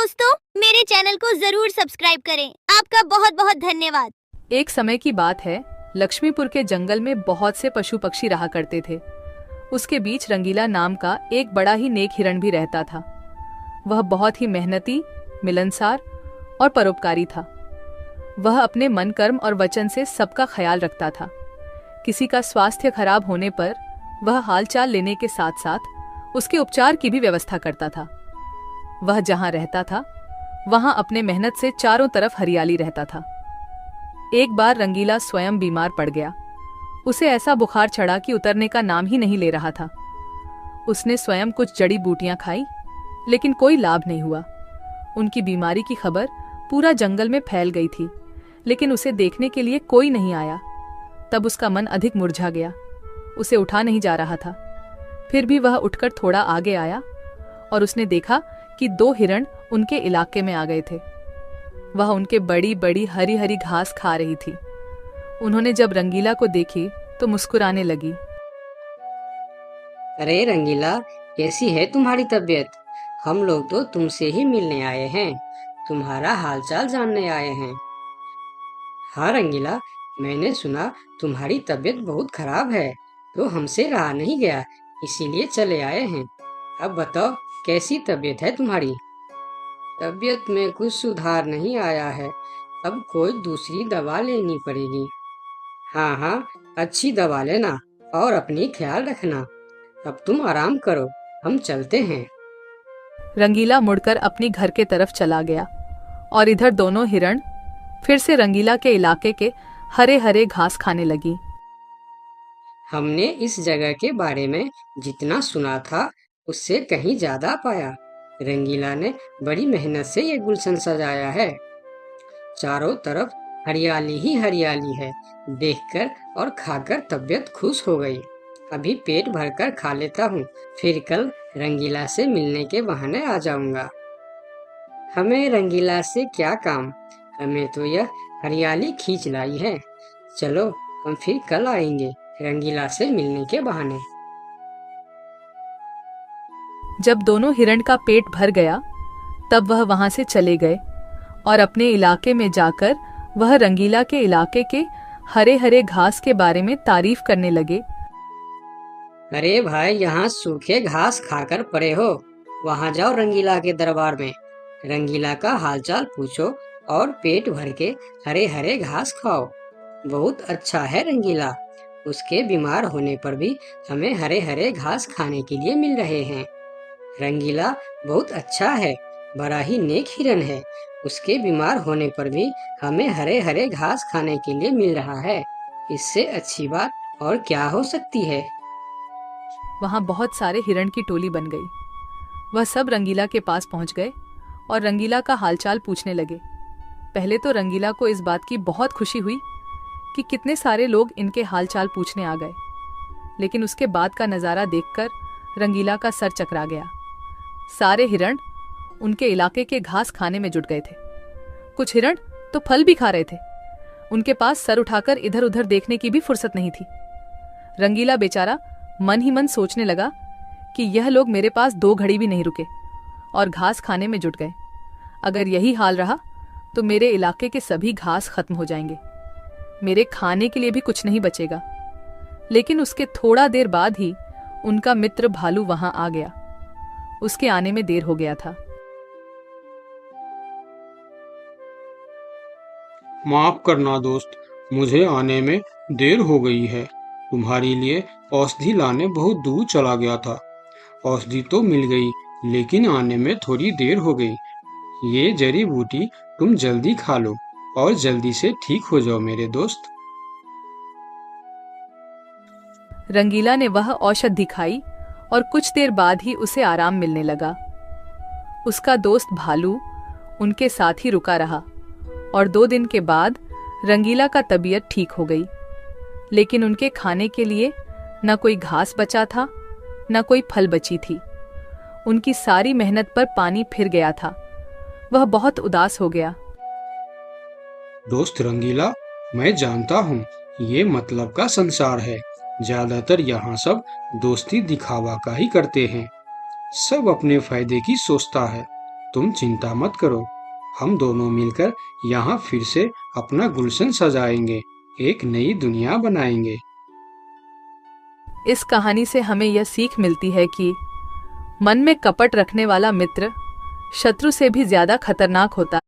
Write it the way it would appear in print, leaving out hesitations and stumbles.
दोस्तों, मेरे चैनल को जरूर सब्सक्राइब करें। आपका बहुत बहुत धन्यवाद। एक समय की बात है, लक्ष्मीपुर के जंगल में बहुत से पशु पक्षी रहा करते थे। उसके बीच रंगीला नाम का एक बड़ा ही नेक हिरण भी रहता था। वह बहुत ही मेहनती, मिलनसार और परोपकारी था। वह अपने मन, कर्म और वचन से सबका ख्याल रखता था। किसी का स्वास्थ्य खराब होने पर वह हालचाल लेने के साथ साथ उसके उपचार की भी व्यवस्था करता था। वह जहां रहता था वहां अपने मेहनत से चारों तरफ हरियाली रहता था। एक बार रंगीला स्वयं बीमार पड़ गया। उसे ऐसा बुखार चढ़ा कि उतरने का नाम ही नहीं ले रहा था। उसने स्वयं कुछ जड़ी बूटियां खाई, लेकिन कोई लाभ नहीं हुआ। उनकी बीमारी की खबर पूरा जंगल में फैल गई थी, लेकिन उसे देखने के लिए कोई नहीं आया। तब उसका मन अधिक मुरझा गया। उसे उठा नहीं जा रहा था। फिर भी वह उठकर थोड़ा आगे आया और उसने देखा कि 2 हिरण उनके इलाके में आ गए थे। वह उनके बड़ी बड़ी हरी हरी घास खा रही थी। उन्होंने जब रंगीला को देखी तो मुस्कुराने लगी। अरे रंगीला, कैसी है तुम्हारी तबीयत? हम लोग तो तुमसे ही मिलने आए हैं, तुम्हारा हालचाल जानने आए हैं। हाँ रंगीला, मैंने सुना तुम्हारी तबीयत बहुत खराब है, तो हमसे रहा नहीं गया, इसीलिए चले आए हैं। अब बताओ, कैसी तबीयत है तुम्हारी? तबीयत में कुछ सुधार नहीं आया है, अब कोई दूसरी दवा लेनी पड़ेगी। हाँ हाँ, अच्छी दवा लेना और अपनी ख्याल रखना। अब तुम आराम करो, हम चलते हैं। रंगीला मुड़कर अपनी घर के तरफ चला गया और इधर दोनों हिरण फिर से रंगीला के इलाके के हरे हरे घास खाने लगी। हमने इस जगह के बारे में जितना सुना था उससे कहीं ज्यादा पाया। रंगीला ने बड़ी मेहनत से ये गुलशन सजाया है। चारों तरफ हरियाली ही हरियाली है। देखकर और खाकर तबीयत खुश हो गई। अभी पेट भरकर खा लेता हूँ, फिर कल रंगीला से मिलने के बहाने आ जाऊंगा। हमें रंगीला से क्या काम, हमें तो यह हरियाली खींच लाई है। चलो, हम फिर कल आएंगे रंगीला से मिलने के बहाने। जब दोनों हिरण का पेट भर गया तब वह वहां से चले गए और अपने इलाके में जाकर वह रंगीला के इलाके के हरे हरे घास के बारे में तारीफ करने लगे। अरे भाई, यहाँ सूखे घास खाकर पड़े हो, वहाँ जाओ रंगीला के दरबार में, रंगीला का हालचाल पूछो और पेट भर के हरे हरे घास खाओ। बहुत अच्छा है रंगीला, उसके बीमार होने पर भी हमें हरे हरे घास खाने के लिए मिल रहे हैं। रंगीला बहुत अच्छा है, बड़ा ही नेक हिरन है। उसके बीमार होने पर भी हमें हरे हरे घास खाने के लिए मिल रहा है। इससे अच्छी बात और क्या हो सकती है। वहां बहुत सारे हिरण की टोली बन गई। वह सब रंगीला के पास पहुंच गए और रंगीला का हालचाल पूछने लगे। पहले तो रंगीला को इस बात की बहुत खुशी हुई कि कितने सारे लोग इनके हालचाल पूछने आ गए, लेकिन उसके बाद का नज़ारा देखकर रंगीला का सर चकरा गया। सारे हिरण उनके इलाके के घास खाने में जुट गए थे। कुछ हिरण तो फल भी खा रहे थे। उनके पास सर उठाकर इधर उधर देखने की भी फुर्सत नहीं थी। रंगीला बेचारा मन ही मन सोचने लगा कि यह लोग मेरे पास 2 घड़ी भी नहीं रुके और घास खाने में जुट गए। अगर यही हाल रहा तो मेरे इलाके के सभी घास खत्म हो जाएंगे, मेरे खाने के लिए भी कुछ नहीं बचेगा। लेकिन उसके थोड़ा देर बाद ही उनका मित्र भालू वहां आ गया। उसके आने में देर हो गया था। माफ करना दोस्त, मुझे आने में देर हो गई है। तुम्हारे लिए औषधि लाने बहुत दूर चला गया था। औषधि तो मिल गई, लेकिन आने में थोड़ी देर हो गई। ये जड़ी बूटी तुम जल्दी खा लो और जल्दी से ठीक हो जाओ मेरे दोस्त। रंगीला ने वह औषधि खाई और कुछ देर बाद ही उसे आराम मिलने लगा। उसका दोस्त भालू उनके साथ ही रुका रहा और 2 दिन के बाद रंगीला का तबीयत ठीक हो गई। लेकिन उनके खाने के लिए न कोई घास बचा था, न कोई फल बची थी। उनकी सारी मेहनत पर पानी फिर गया था। वह बहुत उदास हो गया। दोस्त रंगीला, मैं जानता हूँ ये मतलब का संसार है। ज्यादातर यहाँ सब दोस्ती दिखावा का ही करते हैं। सब अपने फायदे की सोचता है। तुम चिंता मत करो, हम दोनों मिलकर यहाँ फिर से अपना गुलशन सजाएंगे, एक नई दुनिया बनाएंगे। इस कहानी से हमें यह सीख मिलती है कि मन में कपट रखने वाला मित्र शत्रु से भी ज्यादा खतरनाक होता है।